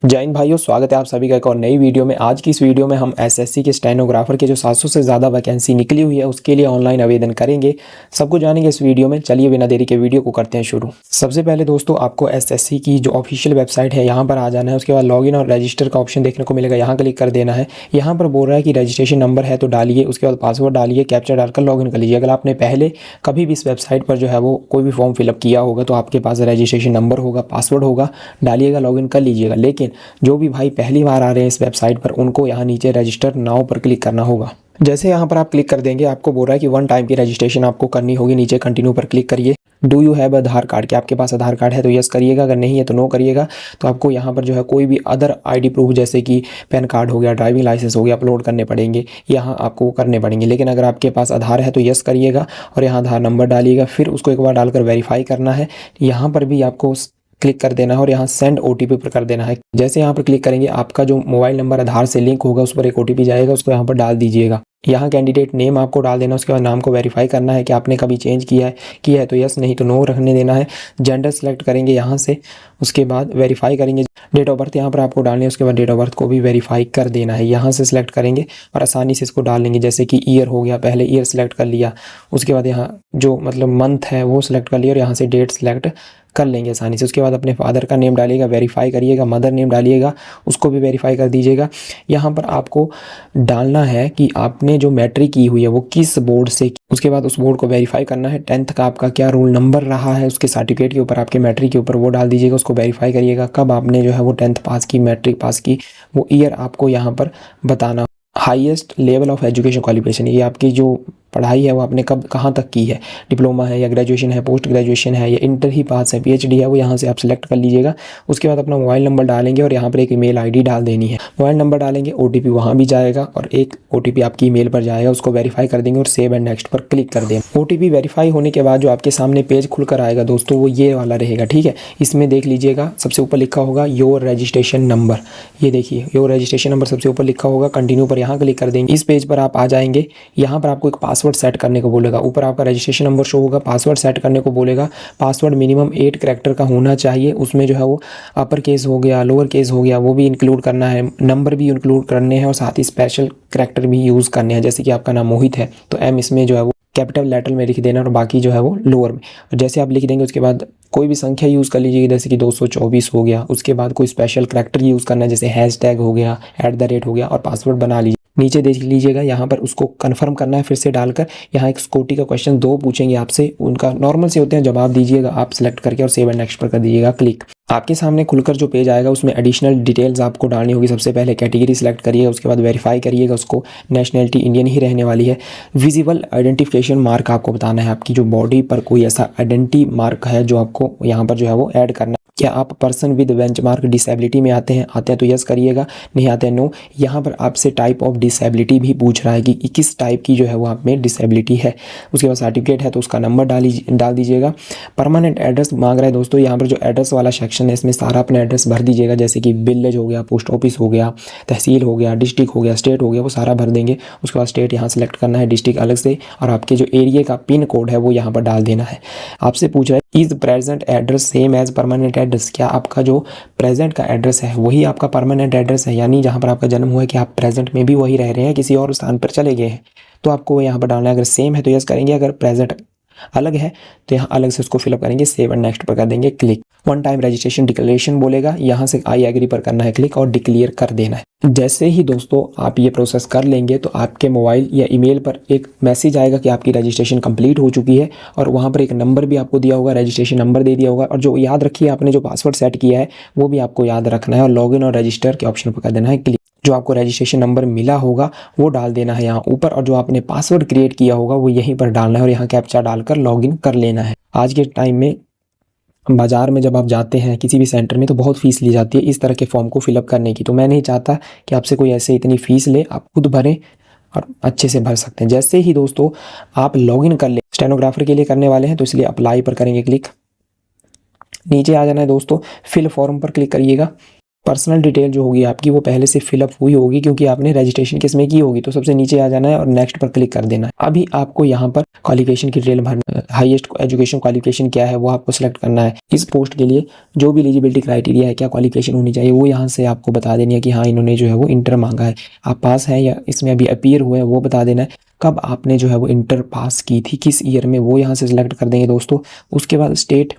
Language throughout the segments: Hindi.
जय हिंद भाइयों, स्वागत है आप सभी का एक और नई वीडियो में। आज की इस वीडियो में हम एसएससी के स्टेनोग्राफर के जो 700 से ज़्यादा वैकेंसी निकली हुई है उसके लिए ऑनलाइन आवेदन करेंगे। सब कुछ जानेंगे इस वीडियो में। चलिए बिना देरी के वीडियो को करते हैं शुरू। सबसे पहले दोस्तों आपको एसएससी की जो ऑफिशियल वेबसाइट है यहाँ पर आ जाना है। उसके बाद लॉगिन और रजिस्टर का ऑप्शन देखने को मिलेगा, यहाँ क्लिक कर देना है। यहाँ पर बोल रहा है कि रजिस्ट्रेशन नंबर है तो डालिए, उसके बाद पासवर्ड डालिए, कैप्चा डालकर लॉगिन कर लीजिए। अगर आपने पहले कभी भी इस वेबसाइट पर जो है वो कोई भी फॉर्म फिलअप किया होगा तो आपके पास रजिस्ट्रेशन नंबर होगा, पासवर्ड होगा, डालिएगा, लॉगिन कर लीजिएगा। लेकिन जो भी भाई पहली बार आ रहे हैं इस वेबसाइट पर उनको यहाँ नीचे रजिस्टर नाउ पर क्लिक करना होगा। जैसे यहाँ पर आप क्लिक कर देंगे आपको बोल रहा है कि 1 टाइम की रजिस्ट्रेशन आपको करनी होगी। नीचे कंटिन्यू पर क्लिक करिए। Do you have Aadhaar card, क्या आपके पास आधार कार्ड है तो यस करिएगा, अगर नहीं है तो नो करिएगा। तो आपको यहाँ पर जो है कोई भी अदर आईडी प्रूफ जैसे कि पैन कार्ड हो गया, ड्राइविंग लाइसेंस हो गया, अपलोड करने पड़ेंगे, यहाँ आपको करने पड़ेंगे। लेकिन अगर आपके पास आधार है तो यस करिएगा और यहाँ आधार नंबर डालिएगा। फिर उसको एक बार डालकर वेरीफाई करना है। यहाँ पर भी आपको क्लिक कर देना है और यहाँ सेंड ओटीपी पर कर देना है। जैसे यहाँ पर क्लिक करेंगे आपका जो मोबाइल नंबर आधार से लिंक होगा उस पर एक ओटीपी जाएगा, उसको यहाँ पर डाल दीजिएगा। यहाँ कैंडिडेट नेम आपको डाल देना। उसके बाद नाम को वेरीफाई करना है कि आपने कभी चेंज किया है तो यस, नहीं तो नो रखने देना है। जेंडर सेलेक्ट करेंगे यहाँ से, उसके बाद वेरीफाई करेंगे। डेट ऑफ बर्थ यहाँ पर आपको डालनी है, उसके बाद डेट ऑफ बर्थ को भी वेरीफाई कर देना है। यहाँ से सिलेक्ट करेंगे और आसानी से इसको डाल लेंगे। जैसे कि ईयर हो गया, पहले ईयर सेलेक्ट कर लिया, उसके बाद यहाँ जो मतलब मंथ है वो सिलेक्ट कर लिया और यहाँ से डेट सेलेक्ट कर लेंगे आसानी से। उसके बाद अपने फादर का नेम डालिएगा, वेरीफाई करिएगा, मदर नेम डालिएगा, उसको भी वेरीफाई कर दीजिएगा। यहाँ पर आपको डालना है कि आपने जो मैट्रिक की हुई है वो किस बोर्ड से, उसके बाद उस बोर्ड को वेरीफाई करना है। 10th का आपका क्या रोल नंबर रहा है उसके सर्टिफिकेट के ऊपर, आपके मैट्रिक के ऊपर वो डाल दीजिएगा, उसको वेरीफाई करिएगा। कब आपने जो है वो 10th पास की, मैट्रिक पास की, वो ईयर आपको यहाँ पर बताना। Highest level of education qualification, ये आपकी जो पढ़ाई है वो आपने कब कहाँ तक की है, डिप्लोमा है या ग्रेजुएशन है, पोस्ट ग्रेजुएशन है या इंटर ही पास है, पीएचडी है, वो यहाँ से आप सिलेक्ट कर लीजिएगा। उसके बाद अपना मोबाइल नंबर डालेंगे और यहाँ पर एक ईमेल आईडी डाल देनी है। मोबाइल नंबर डालेंगे, ओटीपी वहाँ भी जाएगा और एक ओटीपी आपकी ईमेल पर जाएगा, उसको वेरीफाई कर देंगे और सेव एंड नेक्स्ट पर क्लिक कर देंगे। ओटीपी वेरीफाई होने के बाद जो आपके सामने पेज खुलकर आएगा दोस्तों वो ये वाला रहेगा, ठीक है। इसमें देख लीजिएगा सबसे ऊपर लिखा होगा योर रजिस्ट्रेशन नंबर, ये देखिए योर रजिस्ट्रेशन नंबर सबसे ऊपर लिखा होगा। कंटिन्यू पर यहाँ क्लिक कर देंगे। इस पेज पर आप आ जाएंगे। यहाँ पर आपको एक पासवर्ड सेट करने को बोलेगा। ऊपर आपका रजिस्ट्रेशन नंबर शो होगा, पासवर्ड सेट करने को बोलेगा। पासवर्ड मिनिमम 8 कैरेक्टर का होना चाहिए। उसमें जो है वो अपर केस हो गया, लोअर केस हो गया, वो भी इंक्लूड करना है, नंबर भी इंक्लूड करने हैं और साथ ही स्पेशल कैरेक्टर भी यूज़ करने हैं। जैसे कि आपका नाम मोहित है तो एम इसमें जो है वो कैपिटल लेटर में लिख देना और बाकी जो है वो लोअर में। और जैसे आप लिख देंगे उसके बाद कोई भी संख्या यूज़ कर लीजिए, जैसे कि 224 हो गया। उसके बाद कोई स्पेशल कैरेक्टर यूज़ करना है, जैसे हैशटैग हो गया, @ हो गया और पासवर्ड बना लीजिए। नीचे देख लीजिएगा यहाँ पर उसको कंफर्म करना है फिर से डालकर। यहाँ एक सिक्योरिटी का क्वेश्चन 2 पूछेंगे आपसे, उनका नॉर्मल से होते हैं, जवाब दीजिएगा आप सिलेक्ट करके और सेव एंड नेक्स्ट पर कर दीजिएगा क्लिक। आपके सामने खुलकर जो पेज आएगा उसमें एडिशनल डिटेल्स आपको डालनी होगी। सबसे पहले कैटेगरी सिलेक्ट करिएगा, उसके बाद वेरीफाई करिएगा उसको, नेशनैलिटी इंडियन ही रहने वाली है। विजिबल आइडेंटिफिकेशन मार्क आपको बताना है, आपकी जो बॉडी पर कोई ऐसा आइडेंटिटी मार्क है जो आपको यहाँ पर जो है वो ऐड करना। क्या आप पर्सन विद बेंचमार्क डिसेबिलिटी में आते हैं तो यस करिएगा, नहीं आते हैं नो। यहाँ पर आपसे टाइप ऑफ डिसेबिलिटी भी पूछ रहा है कि किस टाइप की जो है वो आप में डिसेबिलिटी है। उसके बाद सर्टिफिकेट है तो उसका नंबर डाल दीजिएगा। परमानेंट एड्रेस मांग रहा है दोस्तों, यहाँ पर जो एड्रेस वाला सेक्शन है इसमें सारा अपना एड्रेस भर दीजिएगा। जैसे कि विलेज हो गया, पोस्ट ऑफिस हो गया, तहसील हो गया, डिस्ट्रिक्ट हो गया, स्टेट हो गया, वो सारा भर देंगे। उसके बाद स्टेट यहाँ सेलेक्ट करना है, डिस्ट्रिक्ट अलग से, और आपके जो एरिया का पिन कोड है वो यहाँ पर डाल देना है। आपसे पूछ रहा है is present address same as permanent address, क्या आपका जो प्रेजेंट का एड्रेस है वही आपका परमानेंट एड्रेस है, यानी जहाँ पर आपका जन्म हुआ है कि आप प्रेजेंट में भी वही रह रहे हैं, किसी और स्थान पर चले गए हैं, तो आपको यहाँ पर डालना है। अगर सेम है तो यस करेंगे, अगर प्रेजेंट अलग है तो यहाँ अलग से उसको फिलअप करेंगे, सेव एंड नेक्स्ट पर कर देंगे क्लिक। 1 टाइम रजिस्ट्रेशन डिक्लेरेशन बोलेगा, यहाँ से आई एग्री पर करना है क्लिक और डिक्लेयर कर देना है। जैसे ही दोस्तों आप ये प्रोसेस कर लेंगे तो आपके मोबाइल या ईमेल पर एक मैसेज आएगा कि आपकी रजिस्ट्रेशन कंप्लीट हो चुकी है और वहाँ पर एक नंबर भी आपको दिया होगा, रजिस्ट्रेशन नंबर दे दिया होगा। और जो याद रखिए आपने जो पासवर्ड सेट किया है वो भी आपको याद रखना है और लॉगिन और रजिस्टर के ऑप्शन पर कर देना है क्लिक। जो आपको रजिस्ट्रेशन नंबर मिला होगा वो डाल देना है यहाँ ऊपर और जो आपने पासवर्ड क्रिएट किया होगा वो यहीं पर डालना है और यहाँ कैप्चा डालकर लॉगिन कर लेना है। आज के टाइम में बाज़ार में जब आप जाते हैं किसी भी सेंटर में तो बहुत फ़ीस ली जाती है इस तरह के फॉर्म को फिलअप करने की, तो मैं नहीं चाहता कि आपसे कोई ऐसे इतनी फ़ीस ले, आप खुद भरें और अच्छे से भर सकते हैं। जैसे ही दोस्तों आप लॉगिन कर ले, स्टेनोग्राफर के लिए करने वाले हैं तो इसलिए अप्लाई पर करेंगे क्लिक। नीचे आ जाना है दोस्तों, फिल फॉर्म पर क्लिक करिएगा। पर्सनल डिटेल जो होगी आपकी वो पहले से फिलअप हुई होगी, क्योंकि आपने रजिस्ट्रेशन किसमें की होगी। तो सबसे नीचे आ जाना है और नेक्स्ट पर क्लिक कर देना है। अभी आपको यहाँ पर क्वालिफिकेशन की डिटेल भरना, हाईएस्ट एजुकेशन क्वालिफिकेशन क्या है वो आपको सिलेक्ट करना है। इस पोस्ट के लिए जो भी एलिजिबिलिटी क्राइटेरिया है, क्या क्वालिफिकेशन होनी चाहिए, वो यहाँ से आपको बता देनी है कि हाँ इन्होंने जो है वो इंटर मांगा है, आप पास हैं या इसमें अभी अपीयर हुए हैं वो बता देना है। कब आपने जो है वो इंटर पास की थी, किस ईयर में, वो यहाँ से सिलेक्ट कर देंगे दोस्तों। उसके बाद स्टेट,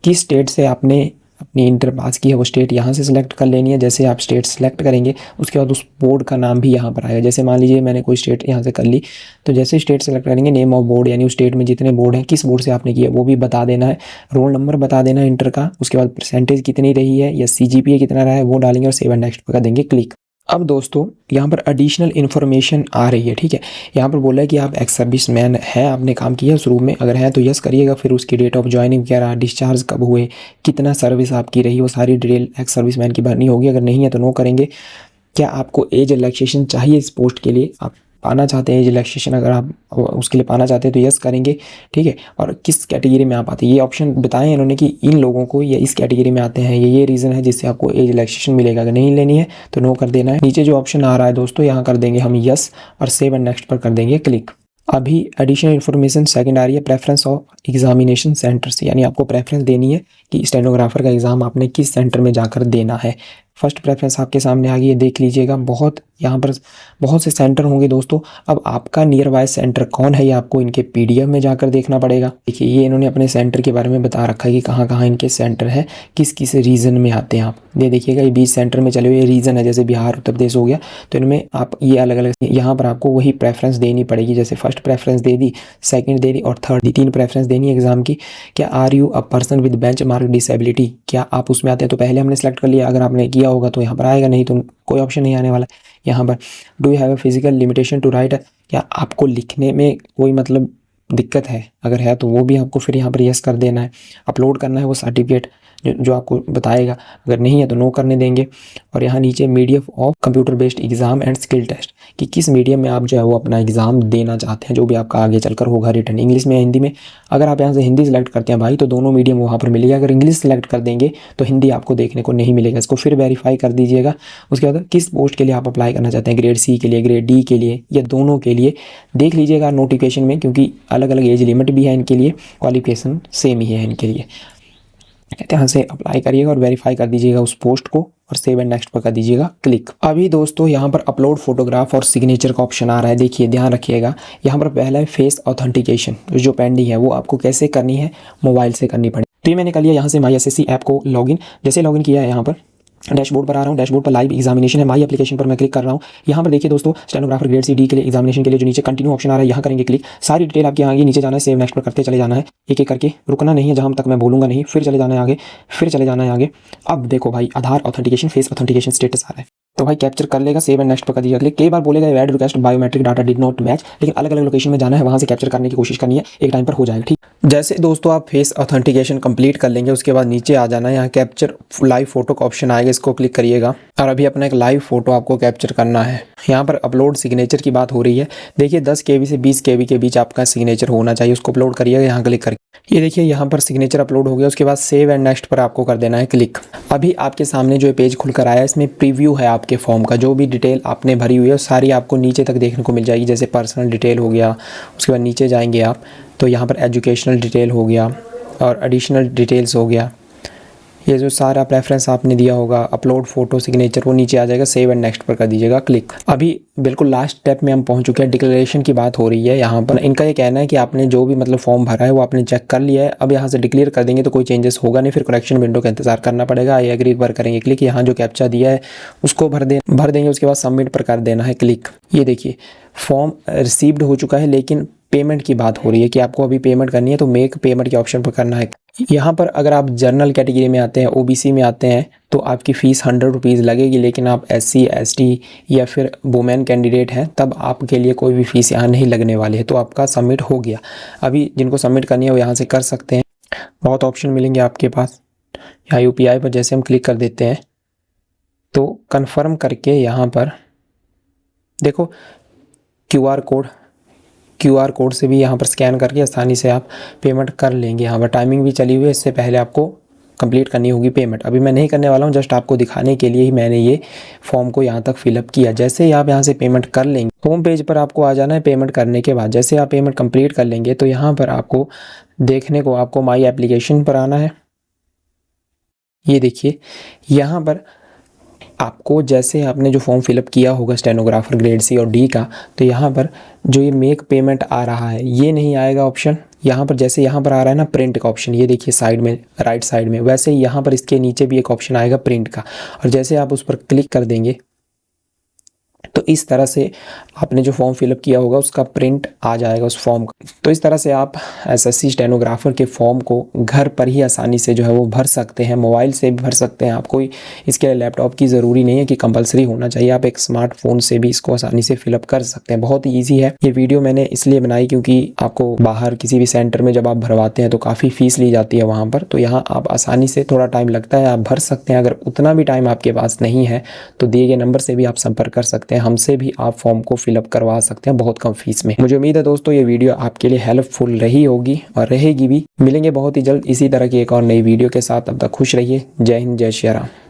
किस स्टेट से आपने अपनी इंटर पास की है वो स्टेट यहाँ से सिलेक्ट कर लेनी है। जैसे आप स्टेट सेलेक्ट करेंगे उसके बाद उस बोर्ड का नाम भी यहाँ पर आएगा। जैसे मान लीजिए मैंने कोई स्टेट यहाँ से कर ली, तो जैसे स्टेट सेलेक्ट करेंगे नेम ऑफ बोर्ड, यानी उस स्टेट में जितने बोर्ड हैं किस बोर्ड से आपने किया वो भी बता देना है, रोल नंबर बता देना है इंटर का, उसके बाद परसेंटेज कितनी रही है या CGPA कितना रहा है वो डालेंगे और सेव एंड नेक्स्ट पर कर देंगे क्लिक। अब दोस्तों यहाँ पर एडिशनल इन्फॉर्मेशन आ रही है, ठीक है। यहाँ पर बोला है कि आप एक्स सर्विस मैन हैं, आपने काम किया शुरू में, अगर है तो यस करिएगा। फिर उसकी डेट ऑफ ज्वाइनिंग वगैरह, डिस्चार्ज कब हुए, कितना सर्विस आपकी रही, वो सारी डिटेल एक्स सर्विस मैन की भरनी होगी। अगर नहीं है तो नो करेंगे। क्या आपको एज रिलैक्सेशन चाहिए इस पोस्ट के लिए, आप पाना चाहते हैं एज रिलैक्सेशन, अगर आप उसके लिए पाना चाहते हैं तो यस करेंगे, ठीक है। और किस कैटेगरी में आप आते हैं ये ऑप्शन बताएं इन्होंने कि इन लोगों को या इस कैटेगरी में आते हैं, ये रीज़न है जिससे आपको एज रिलैक्सेशन मिलेगा। अगर नहीं लेनी है तो नो कर देना है। नीचे जो ऑप्शन आ रहा है दोस्तों यहाँ कर देंगे हम यस और सेव एंड नेक्स्ट पर कर देंगे क्लिक। अभी एडिशनल इन्फॉर्मेशन सेकंड आ रही है, प्रेफरेंस ऑफ एग्जामिनेशन सेंटर्स, यानी आपको प्रेफरेंस देनी है कि स्टेनोग्राफर का एग्ज़ाम आपने किस सेंटर में जाकर देना है। फर्स्ट प्रेफरेंस आपके सामने आ गई है, देख लीजिएगा। यहाँ पर बहुत से सेंटर होंगे दोस्तों। अब आपका नियर बाय सेंटर कौन है ये आपको इनके PDF में जाकर देखना पड़ेगा। देखिए ये इन्होंने अपने सेंटर के बारे में बता रखा है कि कहाँ कहाँ इनके सेंटर है, किस किस रीजन में आते हैं आप। ये देखिएगा ये 20 सेंटर में चले हुए रीजन है, जैसे बिहार उत्तर प्रदेश हो गया, तो इनमें आप ये अलग अलग यहाँ पर आपको वही प्रेफरेंस देनी पड़ेगी। जैसे फर्स्ट प्रेफरेंस दे दी, सेकेंड दे दी और थर्ड दी, 3 प्रेफरेंस देनी है एग्जाम की। क्या are you a person with benchmark disability, क्या आप उसमें आते हैं, तो पहले हमने सेलेक्ट कर लिया, अगर आपने किया होगा तो यहाँ पर आएगा, नहीं तो कोई ऑप्शन नहीं आने वाला। यहाँ पर do you have a physical limitation to write, क्या आपको लिखने में कोई मतलब दिक्कत है, अगर है तो वो भी आपको फिर यहाँ पर यस कर देना है। अपलोड करना है वो सर्टिफिकेट जो आपको बताएगा, अगर नहीं है तो नो करने देंगे। और यहाँ नीचे medium of computer based exam and skill test, कि किस मीडियम में आप जो है वो अपना एग्जाम देना चाहते हैं, जो भी आपका आगे चलकर होगा रिटर्न, इंग्लिश में या हिंदी में। अगर आप यहाँ से हिंदी सेलेक्ट करते हैं भाई तो दोनों मीडियम वहाँ पर मिलेगा, अगर इंग्लिश सेलेक्ट कर देंगे तो हिंदी आपको देखने को नहीं मिलेगा। इसको फिर वेरीफाई कर दीजिएगा। उसके बाद किस पोस्ट के लिए आप अप्लाई करना चाहते हैं, ग्रेड C के लिए, ग्रेड D के लिए, या दोनों के लिए, देख लीजिएगा नोटिफिकेशन में, क्योंकि अलग अलग एज लिमिट भी है इनके लिए, क्वालिफिकेशन सेम ही है इनके लिए। यहाँ से अप्लाई करिएगा और वेरीफाई कर दीजिएगा उस पोस्ट को और सेव एंड नेक्स्ट पर कर दीजिएगा क्लिक। अभी दोस्तों यहाँ पर अपलोड फोटोग्राफ और सिग्नेचर का ऑप्शन आ रहा है, देखिए ध्यान रखिएगा। यहाँ पर पहला है फेस ऑथेंटिकेशन, जो पेंडिंग है वो आपको कैसे करनी है, मोबाइल से करनी पड़ेगी। तो ये मैंने कर लिया यहाँ से माई SSC ऐप को लॉगिन। जैसे लॉगिन किया है यहाँ पर डैशबोर्ड पर आ रहा हूँ, डैशबोर्ड पर लाइव एग्जामिनेशन है, माई एप्लीकेशन पर मैं क्लिक कर रहा हूँ। यहाँ पर देखिए दोस्तों स्टेनोग्राफर ग्रेड C D के लिए एग्जामिनेशन के लिए जो नीचे कंटिन्यू ऑप्शन आ रहा है यहाँ करेंगे क्लिक। सारी डिटेल आपकी आगे नीचे जाना है, सेव नेक्स्ट पर करते चले जाना है, एक एक करके रुकना नहीं है, जहाँ तक मैं बोलूँगा नहीं, फिर चले जाना है आगे, फिर चले जाना है आगे। अब देखो भाई आधार ऑथेंटिकेशन, फेस ऑथेंटिकेशन स्टेटस आ रहा है, तो भाई कैप्चर कर लेगा, सेव एंड नेक्स्ट पर कर दीजिएगा क्लिक। कई बार बोलेगा add request biometric data did not match, लेकिन अलग अलग लोकेशन में जाना है, वहाँ से कैप्चर करने की कोशिश करनी है, एक टाइम पर हो जाएगा, ठीक। जैसे दोस्तों आप फेस ऑथेंटिकेशन कंप्लीट कर लेंगे उसके बाद नीचे आ जाना है, यहाँ कैप्चर लाइव फोटो का ऑप्शन आएगा, इसको क्लिक करिएगा और अभी अपना एक लाइव फोटो आपको कैप्चर करना है। यहाँ पर अपलोड सिग्नेचर की बात हो रही है, देखिए 10 KB से 20 KB के बीच आपका सिग्नेचर होना चाहिए, उसको अपलोड करिएगा यहाँ क्लिक करके। ये देखिए यहाँ पर सिग्नेचर अपलोड हो गया, उसके बाद सेव एंड नेक्स्ट पर आपको कर देना है क्लिक। अभी आपके सामने जो पेज खुलकर आया है इसमें प्रीव्यू है आपके फॉर्म का, जो भी डिटेल आपने भरी हुई है सारी आपको नीचे तक देखने को मिल जाएगी। जैसे पर्सनल डिटेल हो गया, उसके बाद नीचे जाएंगे आप तो यहाँ पर एजुकेशनल डिटेल हो गया और एडिशनल डिटेल्स हो गया, ये जो सारा प्रेफरेंस आपने दिया होगा, अपलोड फोटो सिग्नेचर, वो नीचे आ जाएगा, सेव एंड नेक्स्ट पर कर दीजिएगा क्लिक। अभी बिल्कुल लास्ट स्टेप में हम पहुंच चुके हैं, डिक्लेरेशन की बात हो रही है। यहाँ पर इनका ये कहना है कि आपने जो भी मतलब फॉर्म भरा है वो आपने चेक कर लिया है, अब यहाँ से डिक्लेयर कर देंगे तो कोई चेंजेस होगा नहीं, फिर करेक्शन विंडो का इंतजार करना पड़ेगा। आई एग्री पर करेंगे क्लिक, यहाँ जो कैप्चा दिया है उसको भर देंगे, उसके बाद सबमिट पर कर देना है क्लिक। ये देखिए फॉर्म रिसीव्ड हो चुका है, लेकिन पेमेंट की बात हो रही है कि आपको अभी पेमेंट करनी है, तो मेक पेमेंट के ऑप्शन पर करना है। यहाँ पर अगर आप जनरल कैटेगरी में आते हैं, OBC में आते हैं, तो आपकी फ़ीस 100 रुपीज़ लगेगी, लेकिन आप SC ST या फिर वुमेन कैंडिडेट हैं तब आपके लिए कोई भी फ़ीस यहाँ नहीं लगने वाली है। तो आपका सबमिट हो गया। अभी जिनको सबमिट करनी है वो यहाँ से कर सकते हैं, बहुत ऑप्शन मिलेंगे आपके पास। यहाँ UPI पर जैसे हम क्लिक कर देते हैं तो कन्फर्म करके यहाँ पर देखो QR कोड से भी यहाँ पर स्कैन करके आसानी से आप पेमेंट कर लेंगे। यहाँ पर टाइमिंग भी चली हुई है, इससे पहले आपको कंप्लीट करनी होगी पेमेंट। अभी मैं नहीं करने वाला हूँ, जस्ट आपको दिखाने के लिए ही मैंने ये फॉर्म को यहाँ तक फिलअप किया। जैसे ही आप यहाँ से पेमेंट कर लेंगे, होम पेज पर आपको आ जाना है। पेमेंट करने के बाद जैसे आप पेमेंट कंप्लीट कर लेंगे तो यहाँ पर आपको देखने को आपको माई एप्लीकेशन पर आना है। ये देखिए यहाँ पर आपको जैसे आपने जो फॉर्म फिलअप किया होगा स्टेनोग्राफर ग्रेड सी और डी का, तो यहाँ पर जो ये मेक पेमेंट आ रहा है ये नहीं आएगा ऑप्शन। यहाँ पर जैसे यहाँ पर आ रहा है ना प्रिंट का ऑप्शन, ये देखिए साइड में राइट साइड में, वैसे ही यहाँ पर इसके नीचे भी एक ऑप्शन आएगा प्रिंट का, और जैसे आप उस पर क्लिक कर देंगे तो इस तरह से आपने जो फॉर्म फिलअप किया होगा उसका प्रिंट आ जाएगा उस फॉर्म का। तो इस तरह से आप एसएससी स्टेनोग्राफर के फॉर्म को घर पर ही आसानी से जो है वो भर सकते हैं, मोबाइल से भी भर सकते हैं। आप कोई इसके लिए लैपटॉप की ज़रूरी नहीं है कि कंपलसरी होना चाहिए, आप एक स्मार्टफोन से भी इसको आसानी से फिलअप कर सकते हैं। बहुत ही ईजी है। ये वीडियो मैंने इसलिए बनाई क्योंकि आपको बाहर किसी भी सेंटर में जब आप भरवाते हैं तो काफ़ी फ़ीस ली जाती है वहाँ पर, तो यहाँ आप आसानी से, थोड़ा टाइम लगता है, आप भर सकते हैं। अगर उतना भी टाइम आपके पास नहीं है तो दिए गए नंबर से भी आप संपर्क कर सकते हैं, हमसे भी आप फॉर्म को फिलअप करवा सकते हैं बहुत कम फीस में। मुझे उम्मीद है दोस्तों ये वीडियो आपके लिए हेल्पफुल रही होगी और रहेगी भी। मिलेंगे बहुत ही जल्द इसी तरह की एक और नई वीडियो के साथ, तब तक खुश रहिए। जय हिंद, जय श्री राम।